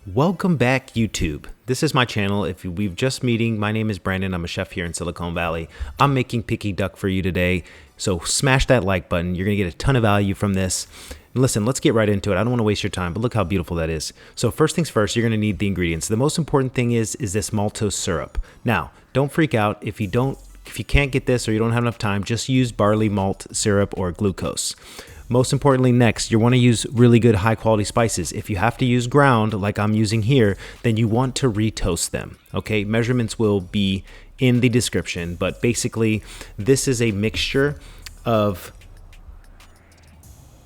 Welcome back, YouTube. This is my channel. If we've just meeting, my name is Brandon. I'm a chef here in Silicon Valley. I'm making picky duck for you today. So smash that like button. You're going to get a ton of value from this. And listen, let's get right into it. I don't want to waste your time, but look how beautiful that is. So first things first, you're going to need the ingredients. The most important thing is this maltose syrup. Now, don't freak out. If you can't get this or you don't have enough time, just use barley malt syrup or glucose. Most importantly, next, you want to use really good high quality spices. If you have to use ground like I'm using here, then you want to re-toast them. Okay, measurements will be in the description, but basically this is a mixture of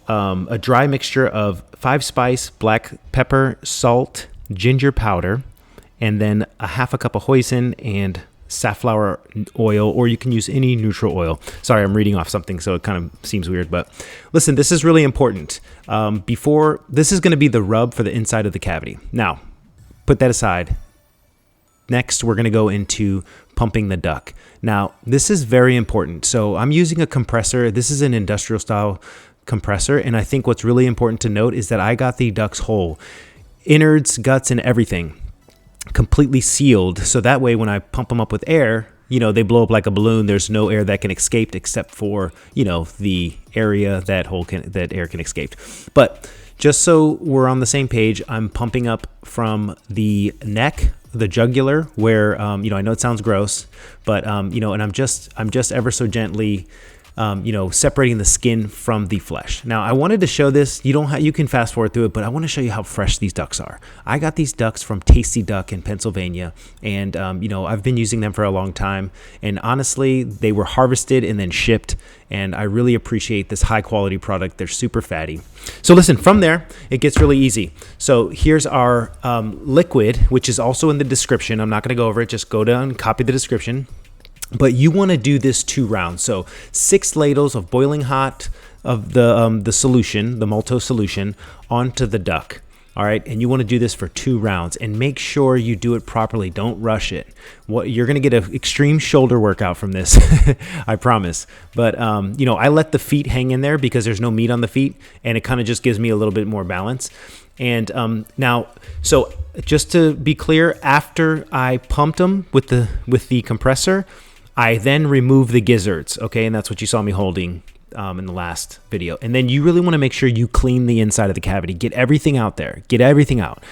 a dry mixture of 5-spice, black pepper, salt, ginger powder, and then a half a cup of hoisin and safflower oil, or you can use any neutral oil. Sorry, I'm reading off something, so it kind of seems weird, but listen, this is really important. This is going to be the rub for the inside of the cavity. Now, put that aside. Next, we're going to go into pumping the duck. Now, this is very important. So I'm using a compressor. This is an industrial style compressor, and I think what's really important to note is that I got the ducks whole, innards, guts, and everything completely sealed, so that way when I pump them up with air, they blow up like a balloon. There's no air that can escape except for the area that air can escape. But just so we're on the same page, I'm pumping up from the neck, the jugular, where I know it sounds gross, but and I'm just ever so gently separating the skin from the flesh. Now, I wanted to show this. You can fast forward through it, but I want to show you how fresh these ducks are. I got these ducks from Tasty Duck in Pennsylvania, and I've been using them for a long time. And honestly, they were harvested and then shipped, and I really appreciate this high quality product. They're super fatty. So listen, from there, it gets really easy. So here's our liquid, which is also in the description. I'm not going to go over it. Just go down and copy the description. But you want to do this 2 rounds. So 6 ladles of boiling hot of the solution, the maltose solution, onto the duck. All right, and you want to do this for 2 rounds, and make sure you do it properly. Don't rush it. You're going to get an extreme shoulder workout from this, I promise. But I let the feet hang in there because there's no meat on the feet, and it kind of just gives me a little bit more balance. And now, so just to be clear, after I pumped them with the compressor, I then remove the gizzards, okay? And that's what you saw me holding in the last video. And then you really want to make sure you clean the inside of the cavity. Get everything out there. Get everything out.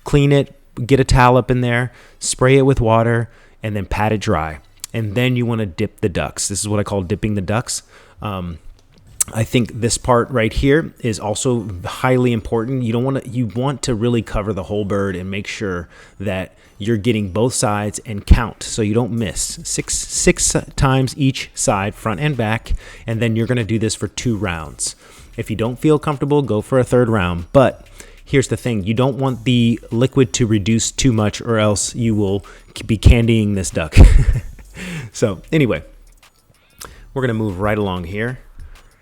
Clean it. Get a towel up in there. Spray it with water. And then pat it dry. And then you want to dip the ducks. This is what I call dipping the ducks. I think this part right here is also highly important. You want to really cover the whole bird and make sure that you're getting both sides and count so you don't miss. Six times each side, front and back, and then you're going to do this for 2 rounds. If you don't feel comfortable, go for a 3rd round. But here's the thing, you don't want the liquid to reduce too much, or else you will be candying this duck. So anyway, we're going to move right along here.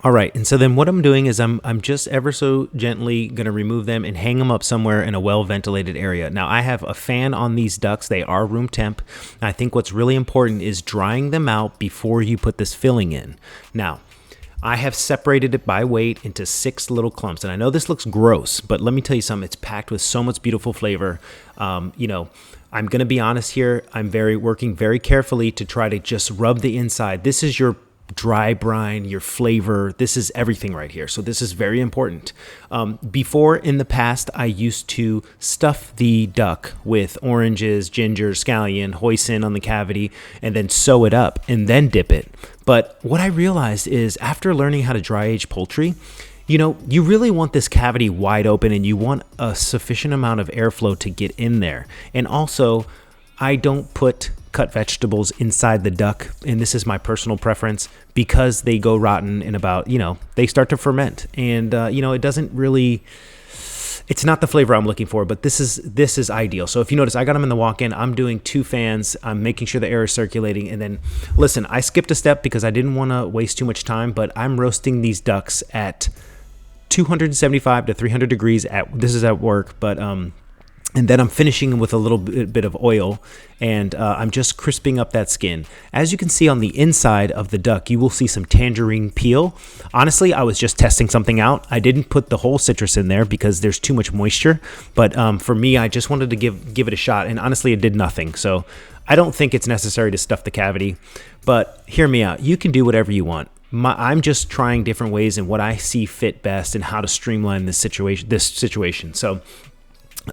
All right, and so then what I'm doing is I'm just ever so gently going to remove them and hang them up somewhere in a well-ventilated area. Now, I have a fan on these ducks. They are room temp. I think what's really important is drying them out before you put this filling in. Now, I have separated it by weight into 6 little clumps, and I know this looks gross, but let me tell you something. It's packed with so much beautiful flavor. I'm going to be honest here. I'm working very carefully to try to just rub the inside. This is your dry brine, your flavor. This is everything right here. So this is very important. Before, in the past, I used to stuff the duck with oranges, ginger, scallion, hoisin on the cavity, and then sew it up and then dip it. But what I realized is, after learning how to dry age poultry, you really want this cavity wide open, and you want a sufficient amount of airflow to get in there. And also, I don't put cut vegetables inside the duck, and this is my personal preference, because they go rotten in about, they start to ferment, and it doesn't really, it's not the flavor I'm looking for, but this is ideal. So if you notice, I got them in the walk-in. I'm doing 2 fans. I'm making sure the air is circulating, and then listen, I skipped a step because I didn't want to waste too much time, but I'm roasting these ducks at 275 to 300 degrees this is at work, but And then I'm finishing with a little bit of oil, and I'm just crisping up that skin. As you can see on the inside of the duck, you will see some tangerine peel. Honestly, I was just testing something out. I didn't put the whole citrus in there because there's too much moisture. But for me, I just wanted to give it a shot, and honestly, it did nothing. So I don't think it's necessary to stuff the cavity. But hear me out. You can do whatever you want. I'm just trying different ways and what I see fit best and how to streamline this situation. So.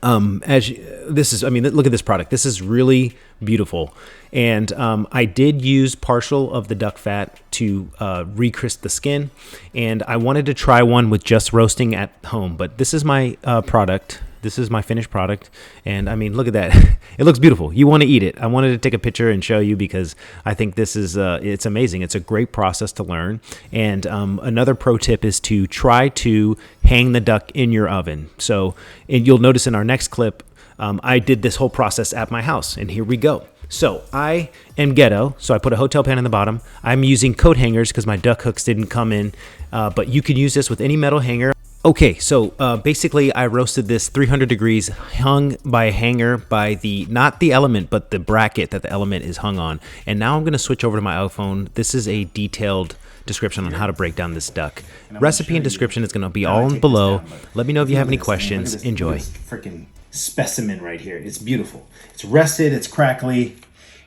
Look at this product. This is really beautiful. And I did use partial of the duck fat to re-crisp the skin. And I wanted to try one with just roasting at home. But this is my product. This is my finished product. And I mean, look at that. It looks beautiful. You want to eat it. I wanted to take a picture and show you because I think this is, it's amazing. It's a great process to learn. And another pro tip is to try to hang the duck in your oven. So, and you'll notice in our next clip, I did this whole process at my house. And here we go. So I am ghetto, so I put a hotel pan in the bottom. I'm using coat hangers because my duck hooks didn't come in, but you can use this with any metal hanger. Okay, so basically I roasted this 300 degrees, hung by a hanger by not the element, but the bracket that the element is hung on. And now I'm gonna switch over to my iPhone. This is a detailed description on how to break down this duck. Recipe and description is gonna be all below. Let me know if you have any questions. Enjoy. Freaking specimen right here. It's beautiful. It's rested, it's crackly,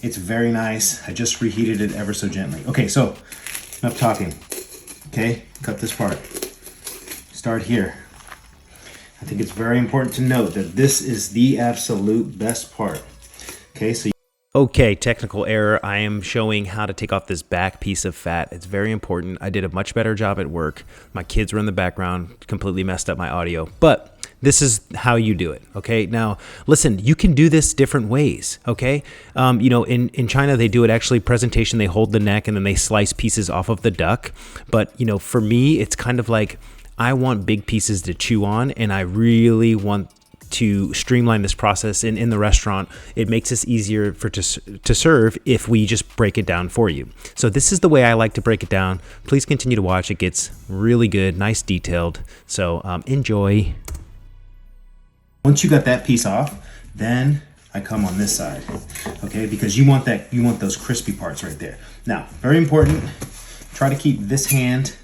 it's very nice. I just reheated it ever so gently. Okay, so enough talking. Okay, cut this part. Start here. I think it's very important to note that this is the absolute best part. Okay, so okay, technical error. I am showing how to take off this back piece of fat. It's very important. I did a much better job at work. My kids were in the background, completely messed up my audio, but this is how you do it, okay? Now, listen, you can do this different ways, okay? In China, they do it actually presentation. They hold the neck and then they slice pieces off of the duck. But, for me, it's kind of like I want big pieces to chew on, and I really want to streamline this process in the restaurant. It makes us easier to serve if we just break it down for you. So this is the way I like to break it down. Please continue to watch. It gets really good, nice, detailed. So enjoy. Once you got that piece off, then I come on this side, okay? Because you want those crispy parts right there. Now, very important, try to keep this hand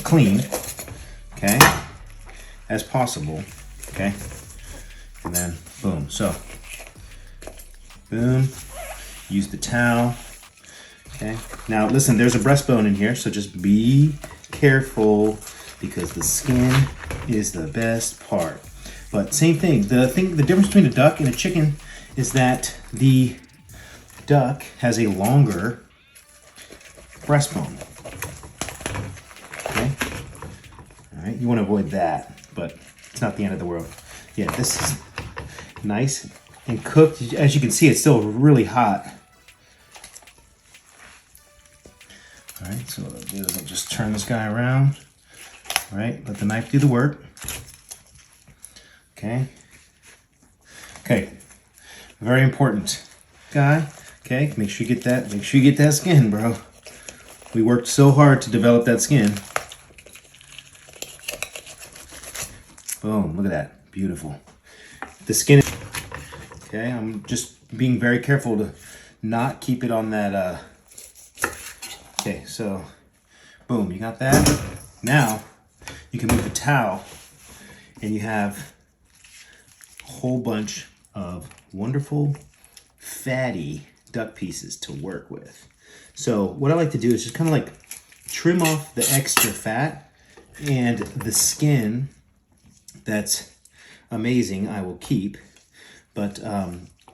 clean, okay, as possible, okay? And then, boom, so, boom, use the towel, okay? Now, listen, there's a breastbone in here, so just be careful because the skin is the best part. But same thing, the difference between a duck and a chicken is that the duck has a longer breastbone. Okay? All right, you want to avoid that, but it's not the end of the world. Yeah, this is nice and cooked. As you can see, it's still really hot. All right, so what I'll do is I'll just turn this guy around. All right, let the knife do the work. Okay. Okay. Very important, guy. Okay, make sure you get that. Make sure you get that skin, bro. We worked so hard to develop that skin. Boom! Look at that. Beautiful. The skin. Okay, I'm just being very careful to not keep it on that. Okay, so boom, you got that. Now you can move the towel, and you have a whole bunch of wonderful, fatty duck pieces to work with. So what I like to do is just kind of like trim off the extra fat, and the skin that's amazing I will keep. But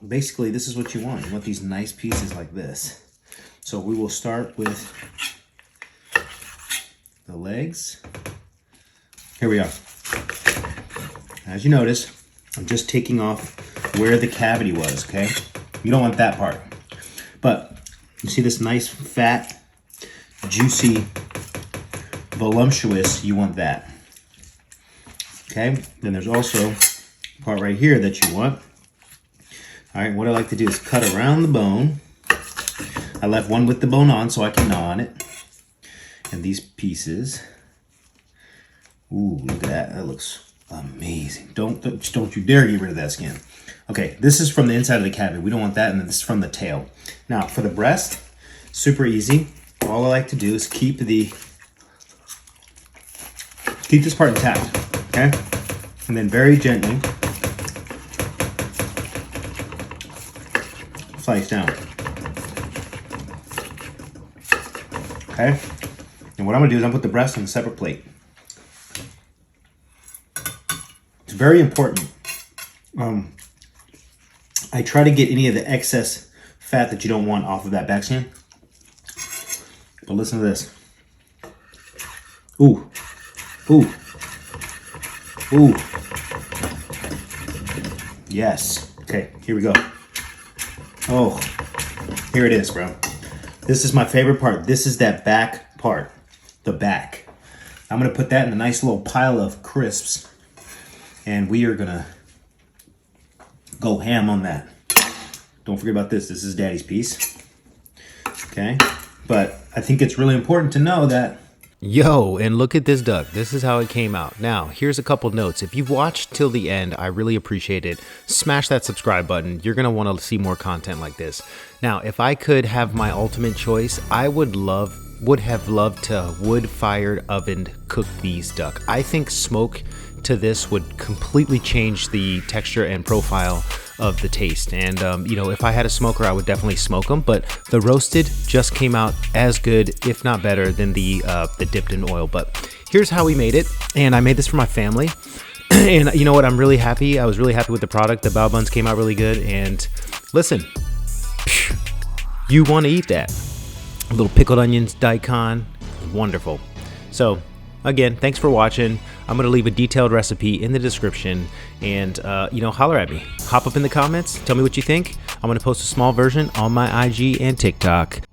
basically this is what you want. You want these nice pieces like this. So we will start with the legs. Here we are. As you notice, I'm just taking off where the cavity was, okay? You don't want that part. But you see this nice, fat, juicy, voluptuous, you want that. Okay? Then there's also a part right here that you want. All right, what I like to do is cut around the bone. I left one with the bone on so I can gnaw on it. And these pieces, ooh, look at that. That looks Amazing. Don't you dare get rid of that skin. Okay, this is from the inside of the cabbage. We don't want that, and then this is from the tail. Now, for the breast, super easy. All I like to do is keep this part intact, okay? And then very gently slice down. Okay? And what I'm gonna do is I'm gonna put the breast on a separate plate. It's very important. I try to get any of the excess fat that you don't want off of that back skin. But listen to this. Ooh. Ooh. Ooh. Yes. Okay, here we go. Oh, here it is, bro. This is my favorite part. This is that back part, the back. I'm gonna put that in a nice little pile of crisps, and we are gonna go ham on that. Don't forget about this. This is Daddy's piece. Okay, but I think it's really important to know that. Yo, and look at this duck. This is how it came out. Now, here's a couple notes. If you've watched till the end, I really appreciate it. Smash that subscribe button. You're going to want to see more content like this. Now, if I could have my ultimate choice, I would have loved to wood-fired oven cook these duck. I think smoke to this would completely change the texture and profile of the taste. And you know, if I had a smoker, I would definitely smoke them, but the roasted just came out as good, if not better, than the dipped in oil. But here's how we made it, and I made this for my family. And you know what, I'm really happy. I was really happy with the product. The bao buns came out really good, and listen, you want to eat that. A little pickled onions, daikon, wonderful. So again, thanks for watching. I'm going to leave a detailed recipe in the description, and you know, holler at me. Hop up in the comments, tell me what you think. I'm going to post a small version on my IG and TikTok.